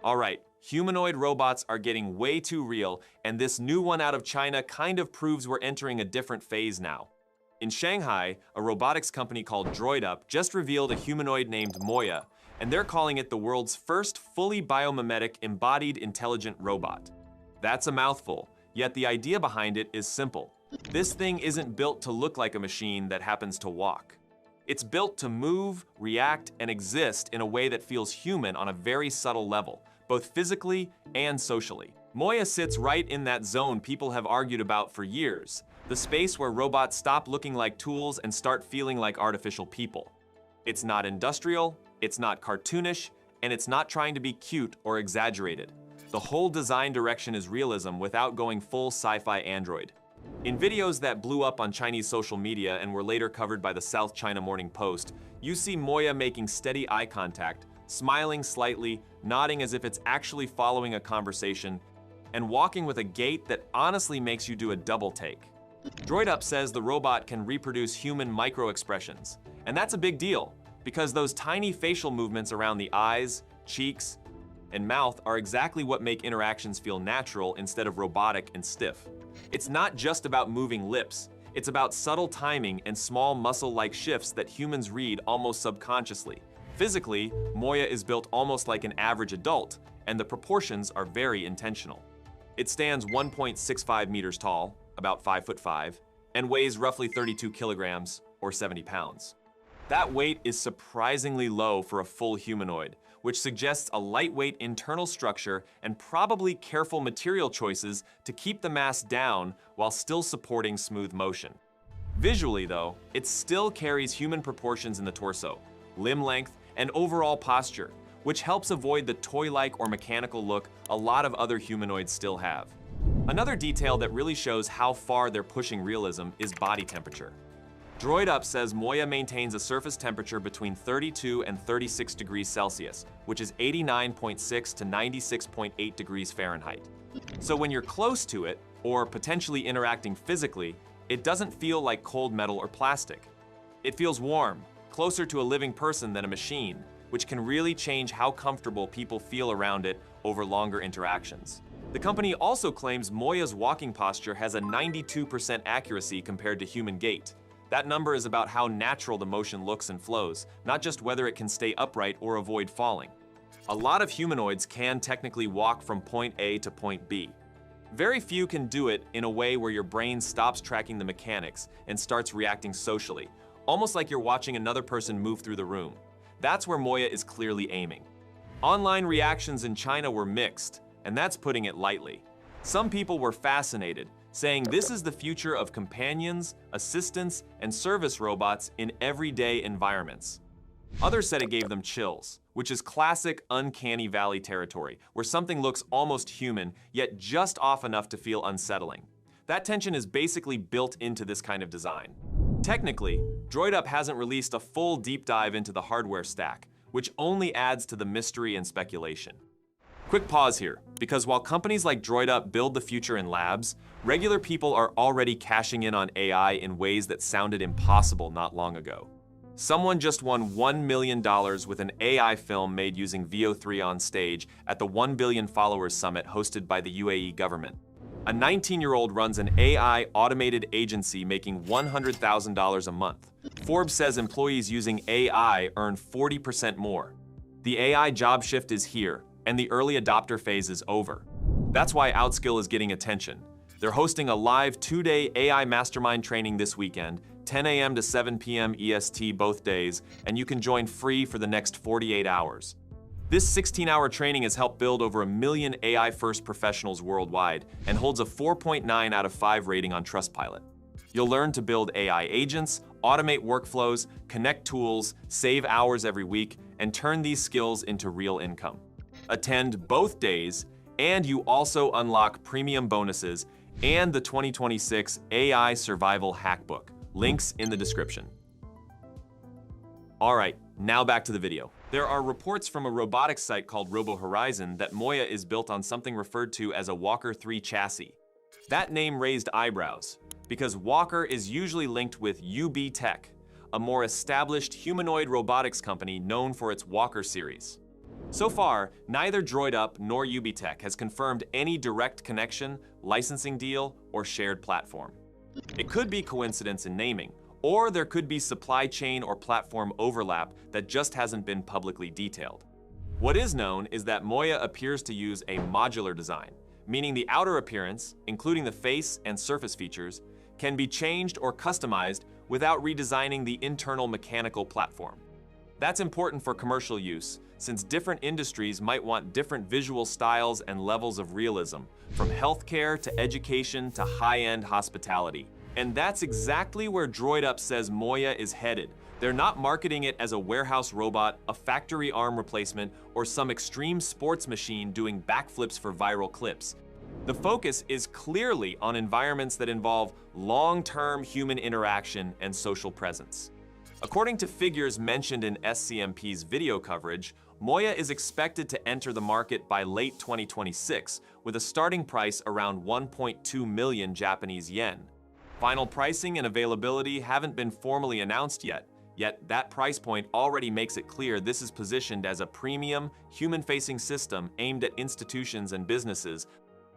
Alright, humanoid robots are getting way too real, and this new one out of China kind of proves we're entering a different phase now. In Shanghai, a robotics company called DroidUp just revealed a humanoid named Moya, and they're calling it the world's first fully biomimetic embodied intelligent robot. That's a mouthful, yet the idea behind it is simple. This thing isn't built to look like a machine that happens to walk. It's built to move, react, and exist in a way that feels human on a very subtle level, both physically and socially. Moya sits right in that zone people have argued about for years, the space where robots stop looking like tools and start feeling like artificial people. It's not industrial, it's not cartoonish, and it's not trying to be cute or exaggerated. The whole design direction is realism without going full sci-fi android. In videos that blew up on Chinese social media and were later covered by the South China Morning Post, you see Moya making steady eye contact, smiling slightly, nodding as if it's actually following a conversation, and walking with a gait that honestly makes you do a double take. DroidUp says the robot can reproduce human micro-expressions, and that's a big deal, because those tiny facial movements around the eyes, cheeks, and mouth are exactly what make interactions feel natural instead of robotic and stiff. It's not just about moving lips, it's about subtle timing and small muscle-like shifts that humans read almost subconsciously. Physically, Moya is built almost like an average adult, and the proportions are very intentional. It stands 1.65 meters tall, about 5'5", and weighs roughly 32 kilograms, or 70 pounds. That weight is surprisingly low for a full humanoid, which suggests a lightweight internal structure and probably careful material choices to keep the mass down while still supporting smooth motion. Visually, though, it still carries human proportions in the torso, limb length, and overall posture, which helps avoid the toy-like or mechanical look a lot of other humanoids still have. Another detail that really shows how far they're pushing realism is body temperature. DroidUp says Moya maintains a surface temperature between 32 and 36 degrees Celsius, which is 89.6 to 96.8 degrees Fahrenheit. So when you're close to it, or potentially interacting physically, it doesn't feel like cold metal or plastic. It feels warm, closer to a living person than a machine, which can really change how comfortable people feel around it over longer interactions. The company also claims Moya's walking posture has a 92% accuracy compared to human gait. That number is about how natural the motion looks and flows, not just whether it can stay upright or avoid falling. A lot of humanoids can technically walk from point A to point B. Very few can do it in a way where your brain stops tracking the mechanics and starts reacting socially, almost like you're watching another person move through the room. That's where Moya is clearly aiming. Online reactions in China were mixed, and that's putting it lightly. Some people were fascinated, saying this is the future of companions, assistants, and service robots in everyday environments. Others said it gave them chills, which is classic uncanny valley territory, where something looks almost human, yet just off enough to feel unsettling. That tension is basically built into this kind of design. Technically, DroidUp hasn't released a full deep dive into the hardware stack, which only adds to the mystery and speculation. Quick pause here, because while companies like DroidUp build the future in labs, regular people are already cashing in on AI in ways that sounded impossible not long ago. Someone just won $1 million with an AI film made using Veo 3 on stage at the 1 Billion Followers Summit hosted by the UAE government. A 19-year-old runs an AI automated agency making $100,000 a month. Forbes says employees using AI earn 40% more. The AI job shift is here, and the early adopter phase is over. That's why Outskill is getting attention. They're hosting a live 2-day AI mastermind training this weekend, 10 a.m. to 7 p.m. EST both days, and you can join free for the next 48 hours. This 16-hour training has helped build over 1 million AI-first professionals worldwide and holds a 4.9 out of 5 rating on Trustpilot. You'll learn to build AI agents, automate workflows, connect tools, save hours every week, and turn these skills into real income. Attend both days, and you also unlock premium bonuses and the 2026 AI Survival Hackbook. Links in the description. All right, now back to the video. There are reports from a robotics site called RoboHorizon that Moya is built on something referred to as a Walker 3 chassis. That name raised eyebrows, because Walker is usually linked with UB Tech, a more established humanoid robotics company known for its Walker series. So far, neither DroidUp nor Ubitech has confirmed any direct connection, licensing deal, or shared platform. It could be coincidence in naming, or there could be supply chain or platform overlap that just hasn't been publicly detailed. What is known is that MOIA appears to use a modular design, meaning the outer appearance, including the face and surface features, can be changed or customized without redesigning the internal mechanical platform. That's important for commercial use, since different industries might want different visual styles and levels of realism, from healthcare to education to high-end hospitality. And that's exactly where DroidUp says MOIA is headed. They're not marketing it as a warehouse robot, a factory arm replacement, or some extreme sports machine doing backflips for viral clips. The focus is clearly on environments that involve long-term human interaction and social presence. According to figures mentioned in SCMP's video coverage, MOIA is expected to enter the market by late 2026, with a starting price around 1.2 million Japanese yen. Final pricing and availability haven't been formally announced yet that price point already makes it clear this is positioned as a premium, human-facing system aimed at institutions and businesses,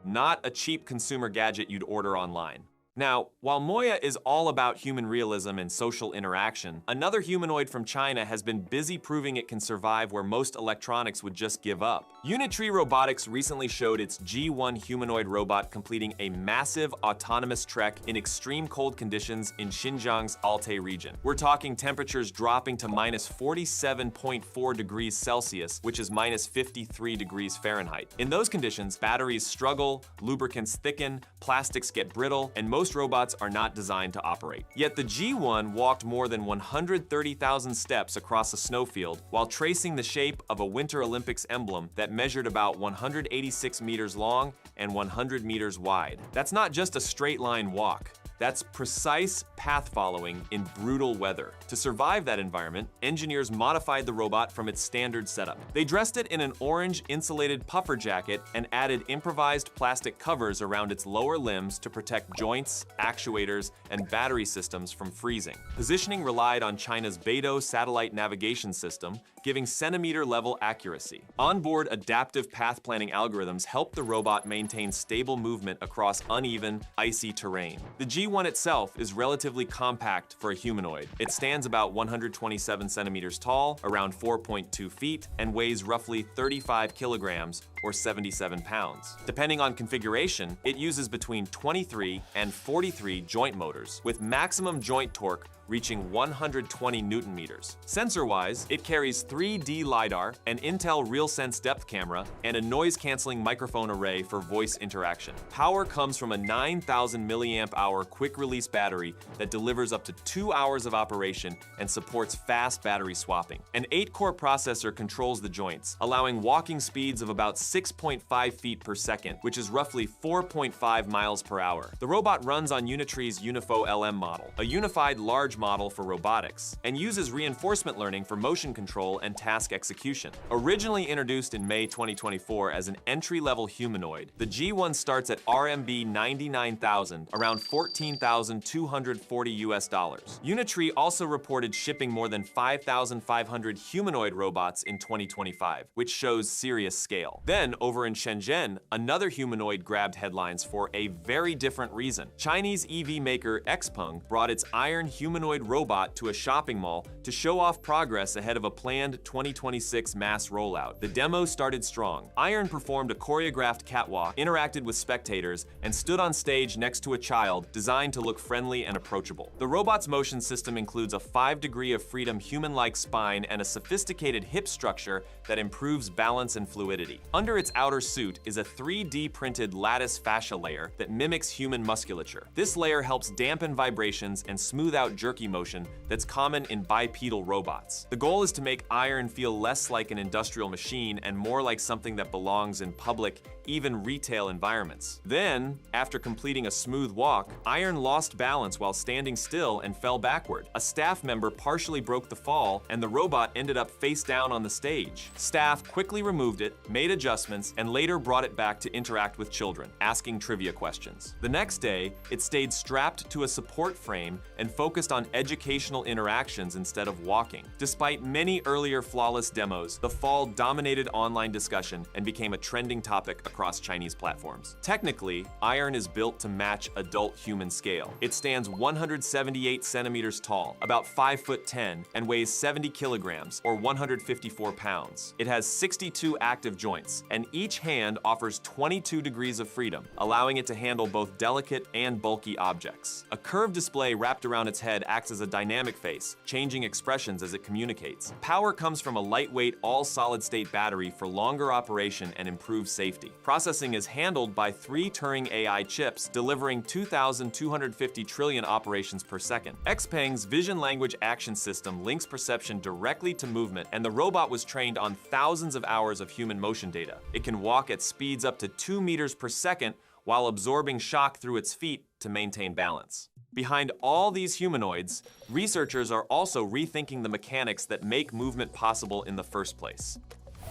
not a cheap consumer gadget you'd order online. Now, while MOIA is all about human realism and social interaction, another humanoid from China has been busy proving it can survive where most electronics would just give up. Unitree Robotics recently showed its G1 humanoid robot completing a massive autonomous trek in extreme cold conditions in Xinjiang's Altai region. We're talking temperatures dropping to minus 47.4 degrees Celsius, which is minus 53 degrees Fahrenheit. In those conditions, batteries struggle, lubricants thicken, plastics get brittle, and most robots are not designed to operate. Yet the G1 walked more than 130,000 steps across a snowfield while tracing the shape of a Winter Olympics emblem that measured about 186 meters long and 100 meters wide. That's not just a straight line walk. That's precise path following in brutal weather. To survive that environment, engineers modified the robot from its standard setup. They dressed it in an orange insulated puffer jacket and added improvised plastic covers around its lower limbs to protect joints, actuators, and battery systems from freezing. Positioning relied on China's Beidou satellite navigation system, giving centimeter-level accuracy. Onboard adaptive path planning algorithms help the robot maintain stable movement across uneven, icy terrain. The G1 itself is relatively compact for a humanoid. It stands about 127 centimeters tall, around 4.2 feet, and weighs roughly 35 kilograms, or 77 pounds. Depending on configuration, it uses between 23 and 43 joint motors, with maximum joint torque reaching 120 Newton meters. Sensor-wise, it carries 3D LiDAR, an Intel RealSense depth camera, and a noise-canceling microphone array for voice interaction. Power comes from a 9,000 milliamp hour quick-release battery that delivers up to 2 hours of operation and supports fast battery swapping. An 8-core processor controls the joints, allowing walking speeds of about 6.5 feet per second, which is roughly 4.5 miles per hour. The robot runs on Unitree's Unifo LM model, a unified large model for robotics, and uses reinforcement learning for motion control and task execution. Originally introduced in May 2024 as an entry-level humanoid, the G1 starts at RMB 99,000, around 14,240 US dollars. Unitree also reported shipping more than 5,500 humanoid robots in 2025, which shows serious scale. Then, over in Shenzhen, another humanoid grabbed headlines for a very different reason. Chinese EV maker Xpeng brought its iron humanoid robot to a shopping mall to show off progress ahead of a planned 2026 mass rollout. The demo started strong. Iron performed a choreographed catwalk, interacted with spectators, and stood on stage next to a child designed to look friendly and approachable. The robot's motion system includes a 5-degree of freedom human-like spine and a sophisticated hip structure that improves balance and fluidity. Under its outer suit is a 3D printed lattice fascia layer that mimics human musculature. This layer helps dampen vibrations and smooth out jerky motion that's common in bipedal robots. The goal is to make Iron feel less like an industrial machine and more like something that belongs in public, even retail environments. Then, after completing a smooth walk, Iron lost balance while standing still and fell backward. A staff member partially broke the fall, and the robot ended up face down on the stage. Staff quickly removed it, made adjustments, and later brought it back to interact with children, asking trivia questions. The next day, it stayed strapped to a support frame and focused on on educational interactions instead of walking. Despite many earlier flawless demos, the fall dominated online discussion and became a trending topic across Chinese platforms. Technically, Iron is built to match adult human scale. It stands 178 centimeters tall, about 5'10", and weighs 70 kilograms, or 154 pounds. It has 62 active joints, and each hand offers 22 degrees of freedom, allowing it to handle both delicate and bulky objects. A curved display wrapped around its head acts as a dynamic face, changing expressions as it communicates. Power comes from a lightweight, all-solid-state battery for longer operation and improved safety. Processing is handled by 3 Turing AI chips, delivering 2,250 trillion operations per second. XPeng's Vision Language Action System links perception directly to movement, and the robot was trained on thousands of hours of human motion data. It can walk at speeds up to 2 meters per second while absorbing shock through its feet to maintain balance. Behind all these humanoids, researchers are also rethinking the mechanics that make movement possible in the first place.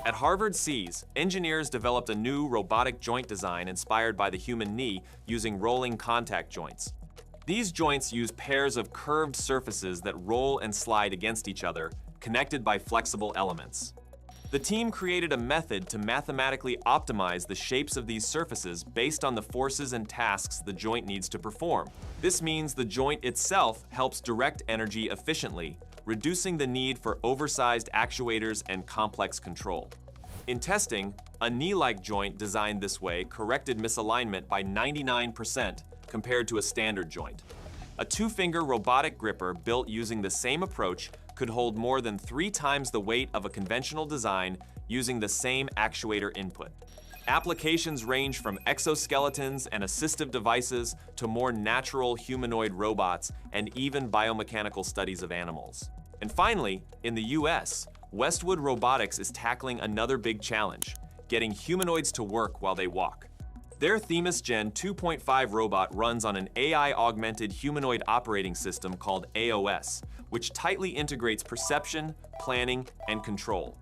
At Harvard Seas, engineers developed a new robotic joint design inspired by the human knee using rolling contact joints. These joints use pairs of curved surfaces that roll and slide against each other, connected by flexible elements. The team created a method to mathematically optimize the shapes of these surfaces based on the forces and tasks the joint needs to perform. This means the joint itself helps direct energy efficiently, reducing the need for oversized actuators and complex control. In testing, a knee-like joint designed this way corrected misalignment by 99% compared to a standard joint. A 2-finger robotic gripper built using the same approach could hold more than 3 times the weight of a conventional design using the same actuator input. Applications range from exoskeletons and assistive devices to more natural humanoid robots and even biomechanical studies of animals. And finally, in the US, Westwood Robotics is tackling another big challenge: getting humanoids to work while they walk. Their Themis Gen 2.5 robot runs on an AI-augmented humanoid operating system called AOS, which tightly integrates perception, planning, and control.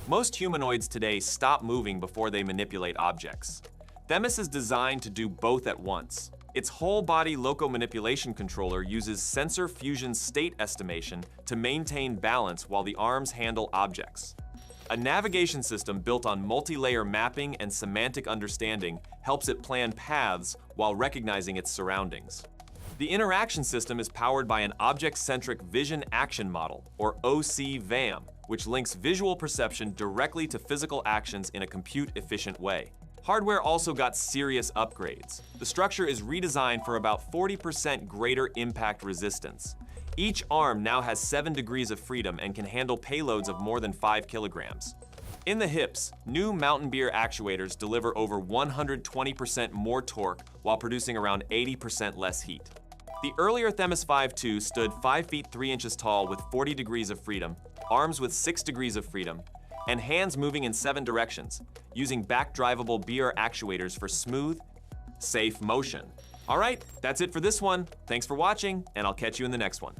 Most humanoids today stop moving before they manipulate objects. Themis is designed to do both at once. Its whole-body locomanipulation controller uses sensor fusion state estimation to maintain balance while the arms handle objects. A navigation system built on multi-layer mapping and semantic understanding helps it plan paths while recognizing its surroundings. The interaction system is powered by an object-centric vision action model, or OC-VAM, which links visual perception directly to physical actions in a compute-efficient way. Hardware also got serious upgrades. The structure is redesigned for about 40% greater impact resistance. Each arm now has 7 degrees of freedom and can handle payloads of more than 5 kilograms. In the hips, new Mountain Beer actuators deliver over 120% more torque while producing around 80% less heat. The earlier Themis 5.2 stood 5 feet 3 inches tall with 40 degrees of freedom, arms with 6 degrees of freedom, and hands moving in 7 directions, using back-drivable BR actuators for smooth, safe motion. All right, that's it for this one. Thanks for watching, and I'll catch you in the next one.